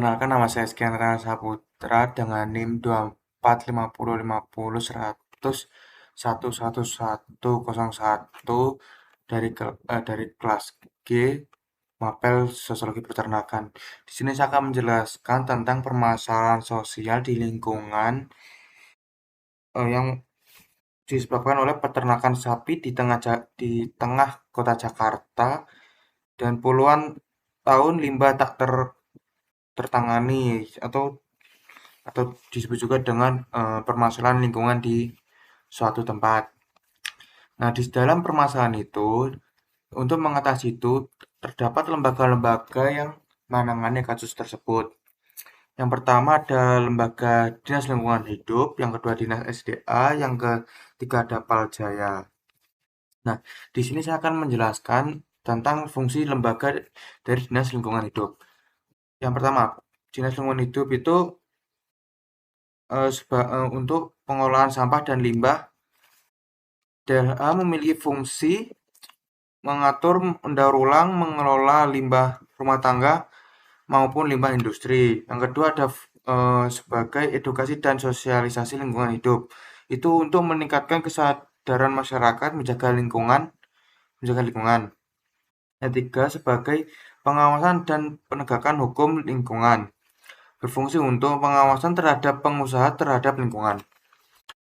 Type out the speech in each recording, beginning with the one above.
Perkenalkan nama saya Skendra Saputra dengan NIM 24505010111101 dari kelas G Mapel Sosiologi Peternakan. Di sini saya akan menjelaskan tentang permasalahan sosial di lingkungan yang disebabkan oleh peternakan sapi di tengah kota Jakarta dan puluhan tahun limbah tak tertangani atau disebut juga dengan permasalahan lingkungan di suatu tempat. Nah, di dalam permasalahan itu, untuk mengatasi itu, terdapat lembaga-lembaga yang menangani kasus tersebut. Yang pertama ada lembaga Dinas Lingkungan Hidup, yang kedua Dinas SDA, yang ketiga ada Paljaya. Nah, di sini saya akan menjelaskan tentang fungsi lembaga dari Dinas Lingkungan Hidup. Yang pertama, Dinas Lingkungan Hidup itu untuk pengolahan sampah dan limbah. DLH memiliki fungsi mengatur, mendaur ulang, mengelola limbah rumah tangga maupun limbah industri. Yang kedua ada sebagai edukasi dan sosialisasi lingkungan hidup. Itu untuk meningkatkan kesadaran masyarakat menjaga lingkungan. Yang ketiga sebagai pengawasan dan penegakan hukum lingkungan. Berfungsi untuk pengawasan terhadap pengusaha terhadap lingkungan.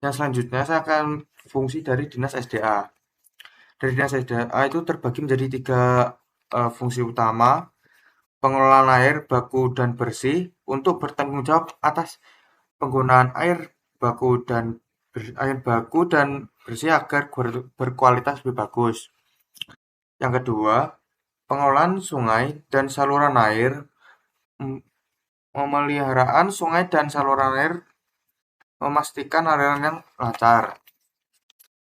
Yang selanjutnya saya akan fungsi dari Dinas SDA. Dari Dinas SDA itu terbagi menjadi tiga fungsi utama: pengelolaan air baku dan bersih untuk bertanggung jawab atas penggunaan air baku dan bersih agar berkualitas lebih bagus. Yang kedua, pengelolaan sungai dan saluran air, pemeliharaan sungai dan saluran air, memastikan aliran yang lancar.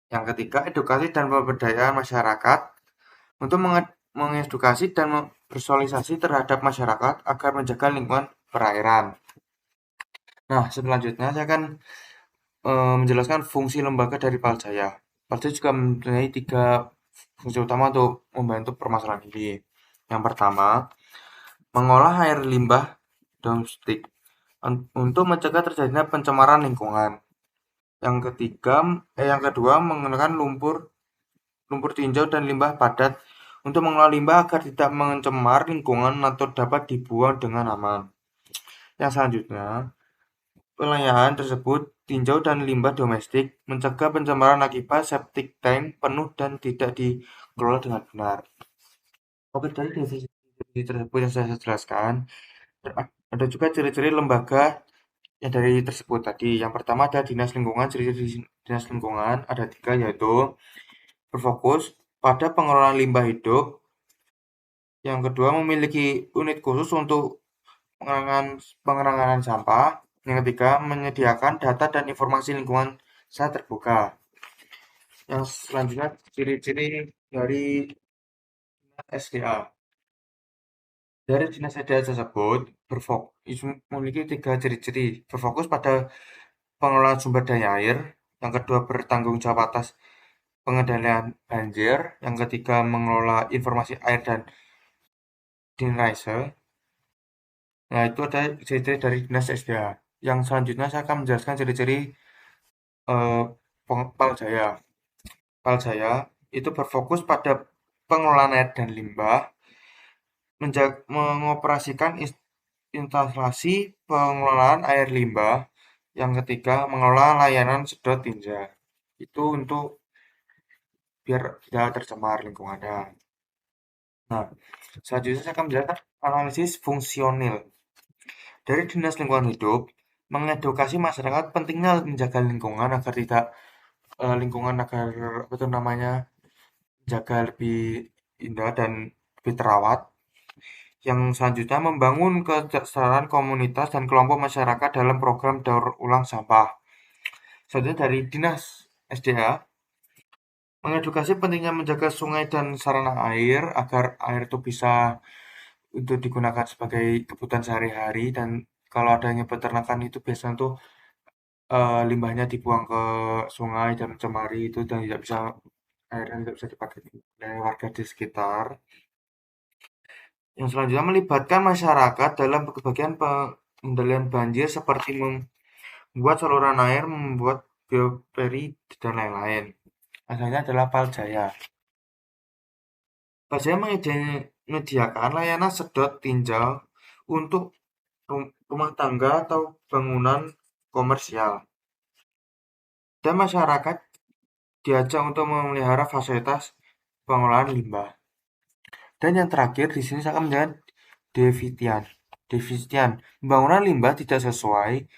Yang ketiga, edukasi dan pemberdayaan masyarakat untuk mengedukasi dan bersosialisasi terhadap masyarakat agar menjaga lingkungan perairan. Nah, selanjutnya saya akan menjelaskan fungsi lembaga dari Paljaya. Paljaya juga mempunyai tiga fungsi utama untuk membantu permasalahan ini. Yang pertama, mengolah air limbah domestik untuk mencegah terjadinya pencemaran lingkungan. Yang kedua, menggunakan lumpur tinjau dan limbah padat untuk mengolah limbah agar tidak mencemar lingkungan atau dapat dibuang dengan aman. Yang selanjutnya, pelayanan tersebut tinjau dan limbah domestik mencegah pencemaran akibat septic tank penuh dan tidak dikelola dengan benar. Oke, dari definisi tersebut yang saya jelaskan, ada juga ciri-ciri lembaga yang dari tersebut tadi. Yang pertama ada Dinas Lingkungan. Ciri-ciri Dinas Lingkungan ada tiga, yaitu berfokus pada pengelolaan limbah hidup. Yang kedua memiliki unit khusus untuk pengenangan sampah. Yang ketiga menyediakan data dan informasi lingkungan secara terbuka. Yang selanjutnya ciri-ciri dari SDA. Dari Dinas SDA tersebut memiliki tiga ciri-ciri. Berfokus pada pengelolaan sumber daya air. Yang kedua bertanggung jawab atas pengendalian banjir. Yang ketiga mengelola informasi air dan drainase. Nah, itu ada ciri-ciri dari Dinas SDA. Yang selanjutnya saya akan menjelaskan ciri-ciri eh, Paljaya. Paljaya itu berfokus pada pengelolaan air dan limbah, mengoperasikan instalasi pengelolaan air limbah. Yang ketiga, mengelola layanan sedot tinja. Itu untuk biar tidak tercemar lingkungannya. Nah, selanjutnya saya akan menjelaskan analisis fungsional. Dari Dinas Lingkungan Hidup, mengedukasi masyarakat pentingnya menjaga lingkungan agar tidak lingkungan agar apa itu namanya jaga lebih indah dan lebih terawat. Yang selanjutnya membangun kesadaran komunitas dan kelompok masyarakat dalam program daur ulang sampah. Selanjutnya dari Dinas SDA mengedukasi pentingnya menjaga sungai dan sarana air agar air itu bisa untuk digunakan sebagai kebutuhan sehari-hari, dan kalau adanya peternakan itu biasanya tuh limbahnya dibuang ke sungai dan mencemari itu dan tidak bisa airnya tidak bisa dipakai oleh warga di sekitar. Yang selanjutnya melibatkan masyarakat dalam bagian pengendalian banjir seperti membuat saluran air, membuat bioperi, dan lain-lain. Asalnya adalah Paljaya. Paljaya menyediakan layanan sedot tinjau untuk rumah tangga atau bangunan komersial. Dan masyarakat diajak untuk memelihara fasilitas pengolahan limbah. Dan yang terakhir di sini saya akan menjelaskan Devitian. Devitian, pembangunan limbah tidak sesuai.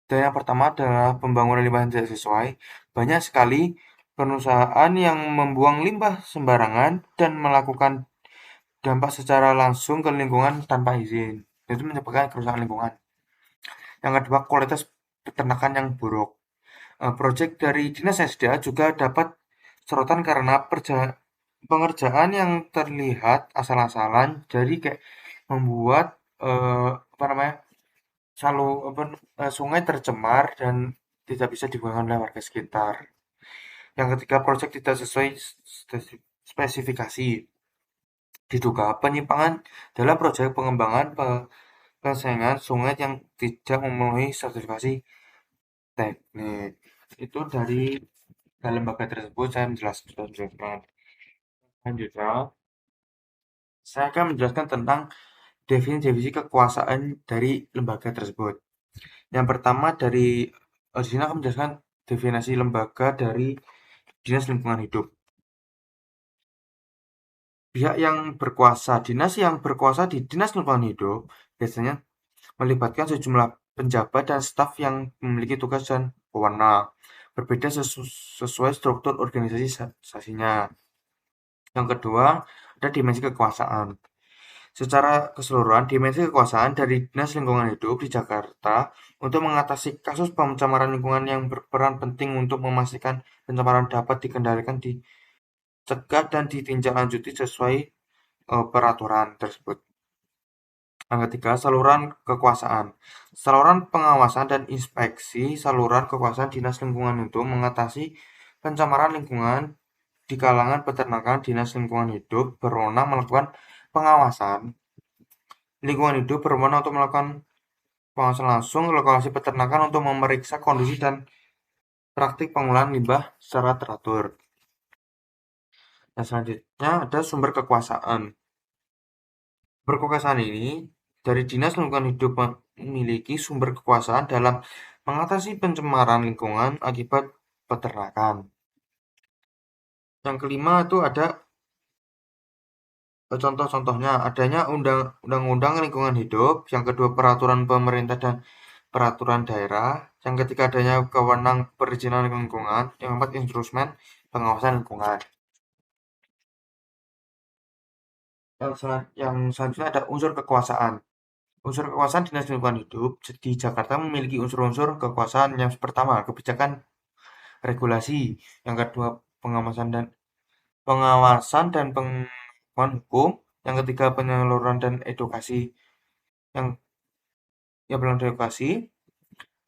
Dan yang pertama adalah pembangunan limbah yang tidak sesuai. Banyak sekali perusahaan yang membuang limbah sembarangan dan melakukan dampak secara langsung ke lingkungan tanpa izin. Itu menyebabkan kerusakan lingkungan. Yang kedua, kualitas peternakan yang buruk. Proyek dari Dinas SDA juga dapat sorotan karena pengerjaan yang terlihat asal-asalan, jadi kayak membuat apa namanya sungai tercemar dan tidak bisa digunakan oleh warga sekitar. Yang ketiga, proyek tidak sesuai spesifikasi. Diduga penyimpangan dalam proyek pengembangan penyelesaian sungai yang tidak memenuhi sertifikasi teknik. Itu dari lembaga tersebut saya menjelaskan. Selanjutnya, saya akan menjelaskan tentang definisi kekuasaan dari lembaga tersebut. Yang pertama di sini akan menjelaskan definisi lembaga dari Dinas Lingkungan Hidup. Pihak yang berkuasa, dinas yang berkuasa di Dinas Lingkungan Hidup biasanya melibatkan sejumlah penjabat dan staf yang memiliki tugas dan wewenang berbeda sesuai struktur organisasinya. Yang kedua, ada dimensi kekuasaan. Secara keseluruhan, dimensi kekuasaan dari Dinas Lingkungan Hidup di Jakarta untuk mengatasi kasus pencemaran lingkungan yang berperan penting untuk memastikan pencemaran dapat dikendalikan, dicegah, dan ditindaklanjuti sesuai peraturan tersebut. Yang ketiga, saluran kekuasaan. Saluran pengawasan dan inspeksi saluran kekuasaan Dinas Lingkungan Hidup mengatasi pencemaran lingkungan di kalangan peternakan. Dinas Lingkungan Hidup berwenang melakukan pengawasan lingkungan hidup berwenang untuk melakukan pengawasan langsung ke lokasi peternakan untuk memeriksa kondisi dan praktik pengolahan limbah secara teratur. Yang selanjutnya ada sumber kekuasaan. Berkekuasaan ini dari Dinas Lingkungan Hidup memiliki sumber kekuasaan dalam mengatasi pencemaran lingkungan akibat peternakan. Yang kelima itu ada contoh-contohnya adanya undang-undang lingkungan hidup, yang kedua peraturan pemerintah dan peraturan daerah, yang ketiga adanya wewenang perizinan lingkungan, yang keempat instrumen pengawasan lingkungan. Yang selanjutnya ada unsur kekuasaan. Unsur kekuasaan Dinas Lingkungan Hidup di Jakarta memiliki unsur-unsur kekuasaan. Yang pertama, kebijakan regulasi, yang kedua pengawasan dan pengakuan hukum, yang ketiga penyaluran dan edukasi, yang belum edukasi,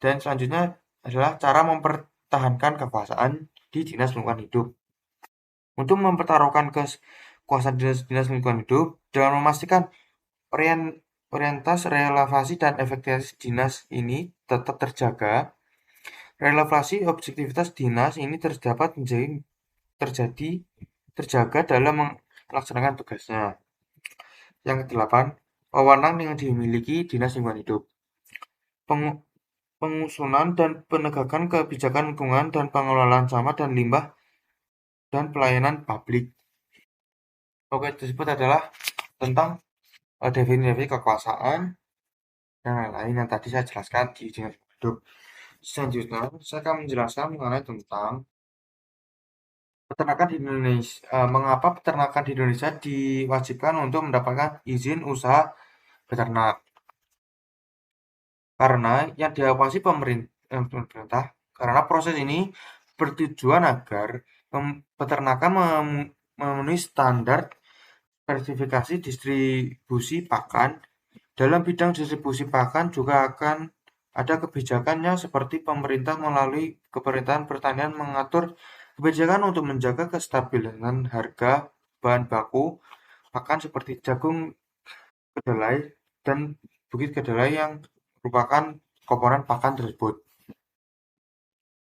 dan selanjutnya adalah cara mempertahankan kekuasaan di Dinas Lingkungan Hidup. Untuk mempertaruhkan kekuasaan Dinas Lingkungan Hidup dengan memastikan orientasi, relevasi, dan efektivitas dinas ini tetap terjaga. Relevasi objektivitas dinas ini terjaga dalam melaksanakan tugasnya. Yang kedelapan, wewenang yang dimiliki Dinas Lingkungan Hidup. Pengusulan dan penegakan kebijakan lingkungan dan pengelolaan sampah dan limbah dan pelayanan publik. Oke, tersebut adalah tentang definisi kekuasaan dan lain-lain yang tadi saya jelaskan di Dinas Lingkungan Hidup. Selanjutnya, saya akan menjelaskan mengenai tentang peternakan di Indonesia. Mengapa peternakan di Indonesia diwajibkan untuk mendapatkan izin usaha beternak? Karena yang diawasi pemerintah, karena proses ini bertujuan agar peternakan memenuhi standar sertifikasi distribusi pakan. Dalam bidang distribusi pakan juga akan ada kebijakannya seperti pemerintah melalui Kementerian Pertanian mengatur kebijakan untuk menjaga kestabilan harga bahan baku pakan seperti jagung kedelai, dan bukit kedelai yang merupakan komponen pakan tersebut.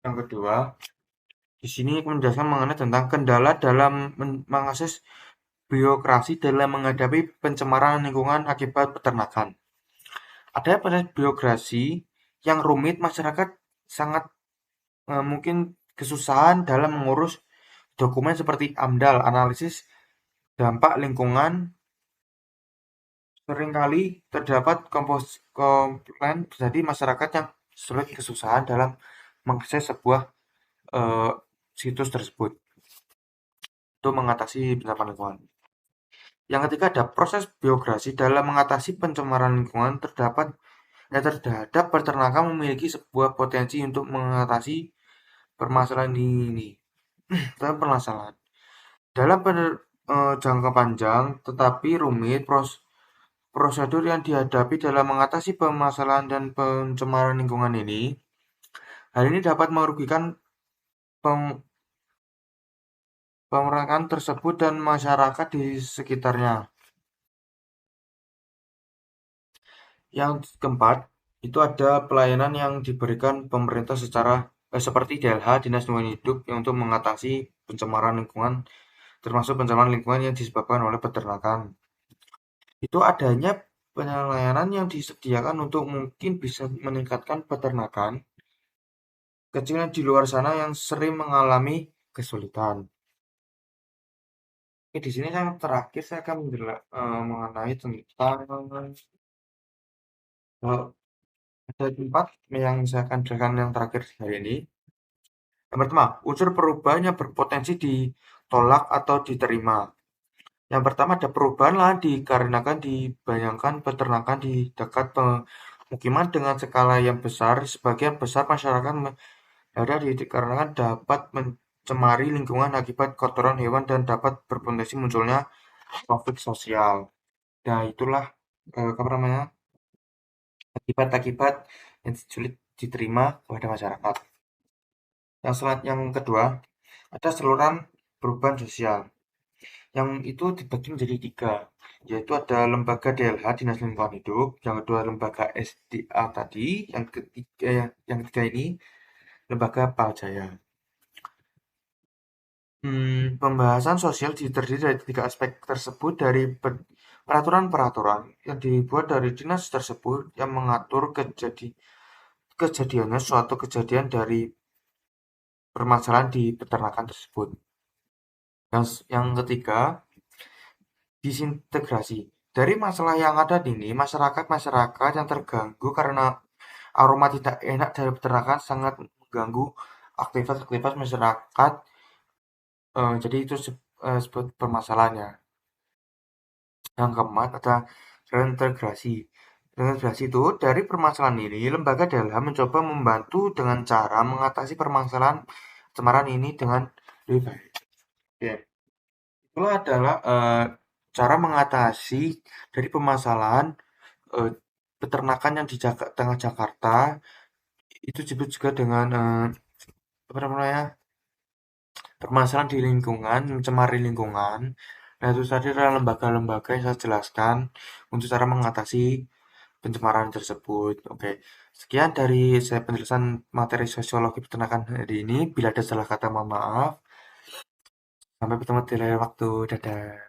Yang kedua, di sini aku menjelaskan mengenai tentang kendala dalam mengakses birokrasi dalam menghadapi pencemaran lingkungan akibat peternakan. Ada proses birokrasi yang rumit, masyarakat sangat mungkin kesusahan dalam mengurus dokumen seperti AMDAL, analisis dampak lingkungan. Seringkali terdapat komplain jadi masyarakat yang sulit kesusahan dalam mengakses sebuah eh, situs tersebut untuk mengatasi pencemaran lingkungan. Yang ketiga ada proses birokrasi dalam mengatasi pencemaran lingkungan terhadap peternakan memiliki sebuah potensi untuk mengatasi permasalahan ini. Dalam permasalahan dalam jangka panjang tetapi rumit prosedur yang dihadapi dalam mengatasi permasalahan dan pencemaran lingkungan ini, hal ini dapat merugikan pemerintah tersebut dan masyarakat di sekitarnya. Yang keempat, itu ada pelayanan yang diberikan pemerintah seperti DLH, Dinas Lingkungan Hidup, yang untuk mengatasi pencemaran lingkungan, termasuk pencemaran lingkungan yang disebabkan oleh peternakan. Itu adanya pelayanan yang disediakan untuk mungkin bisa meningkatkan peternakan kecil yang di luar sana yang sering mengalami kesulitan. Oke, di sini yang terakhir saya akan mengenai tentang ada empat yang saya akan jelaskan yang terakhir hari ini. Yang pertama, unsur perubahan yang berpotensi ditolak atau diterima. Yang pertama ada perubahan lahan dikarenakan dibayangkan peternakan di dekat pemukiman dengan skala yang besar. Sebagian besar masyarakat ada dikarenakan dapat mencemari lingkungan akibat kotoran hewan dan dapat berpotensi munculnya konflik sosial. Nah, itulah apa namanya akibat-akibat yang sulit diterima kepada masyarakat. Yang kedua, ada saluran perubahan sosial. Yang itu dibagi menjadi tiga, yaitu ada lembaga DLH Dinas Lingkungan Hidup, yang kedua lembaga SDA tadi, yang ketiga ini lembaga Paljaya. Pembahasan sosial terdiri dari tiga aspek tersebut dari peraturan-peraturan yang dibuat dari dinas tersebut yang mengatur kejadiannya suatu kejadian dari permasalahan di peternakan tersebut. Yang ketiga, disintegrasi. Dari masalah yang ada ini, masyarakat yang terganggu karena aroma tidak enak dari peternakan sangat mengganggu aktivitas masyarakat. Jadi itu sebut permasalahannya. Yang keempat ada reintegrasi. Reintegrasi itu dari permasalahan ini, lembaga dalam mencoba membantu dengan cara mengatasi permasalahan pencemaran ini dengan lebih baik. Oke. Itulah adalah cara mengatasi dari permasalahan eh, peternakan yang di tengah Jakarta. Itu disebut juga dengan apa namanya permasalahan di lingkungan, mencemari lingkungan. Nah, itu tadi adalah lembaga-lembaga yang saya jelaskan untuk cara mengatasi pencemaran tersebut. Oke, sekian dari saya penjelasan materi sosiologi peternakan hari ini. Bila ada salah kata, mohon maaf. Sampai bertemu di lain waktu. Dadah.